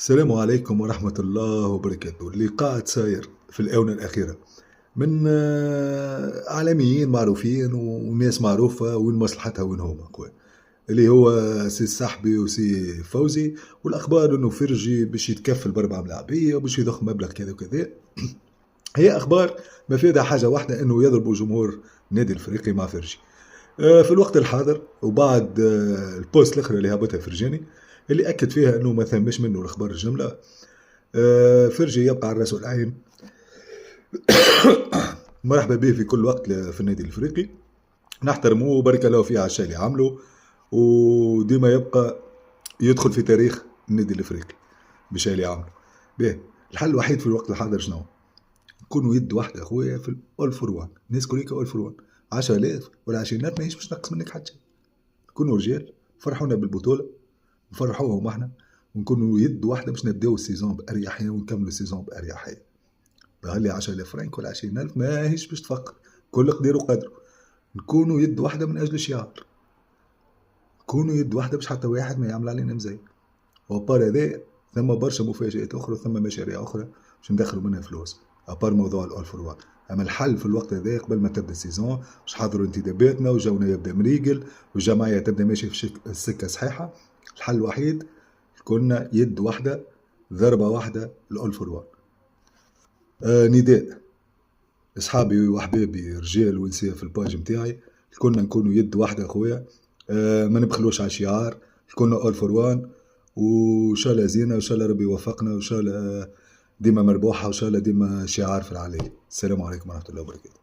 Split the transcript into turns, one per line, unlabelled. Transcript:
السلام عليكم ورحمة الله وبركاته. اللقاء ساير في الآونة الأخيرة من إعلاميين معروفين وناس معروفة وين مصلحتها وين هما خويا، اللي هو سي السحبي وسي فوزي، والأخبار إنه فرجي باش يتكفل ب4 ملاعبية وباش يضخ مبلغ كذا وكذا. هي أخبار مفيدة حاجة واحدة، إنه يضربوا جمهور النادي الأفريقي مع فرجي. في الوقت الحاضر وبعد البوست الأخرى اللي هبطها فرجاني اللي أكد فيها إنه ما ثمش منه الأخبار الجملة. فرجي يبقى على الراس والعين. مرحبا به في كل وقت في النادي الافريقي، نحترمه وبارك الله فيه على الشيء اللي عمله، وديما يبقى يدخل في تاريخ النادي الافريقي بالشيء اللي عمله. به الحل الوحيد في الوقت الحاضر شنو؟ نكونوا يد واحده اخويا في اول فور وان، الناس كليك اول فور وان، 10,000 ولا 20,000 ماهيش باش تنقص منك حتى شيء. نكونوا رجال، فرحونا بالبطوله نفرحوهم احنا، ونكونوا يد واحده باش نبداو السيزون باريحيه ونكملوا السيزون باريحيه. بهاللي 10,000 فرنك ولا 20,000 ماهيش باش تفكر، كل قدير وقدره. نكونوا يد واحدة من أجل الشعار، نكونوا يد واحدة باش حتى واحد ما يعمل علينا مزايد. وبار هذا ثم برشا مفاجآت أخرى، ثم مشاريع أخرى باش ندخلوا منها فلوس، أبار موضوع الأول فور وان. أما الحل في الوقت هذا قبل ما تبدا السيزون باش حضروا انتداباتنا وجونا يبدا مريقل والجمعية تبدا ماشية في السكة صحيحة. الحل الوحيد كنا يد واحدة، ضربة واحدة، الأول فور وان. نداء اصحابي واحبابي رجال ونساء في الباج نتاعي، كنا نكونوا يد واحده خويا. ما نبخلوش على الشعار، كنا اول فور وان، وان شاء الله زينه، وان شاء الله ربي يوفقنا، وان شاء الله ديما مربوحه، وان شاء الله ديما شعار في العالي. السلام عليكم ورحمه الله وبركاته.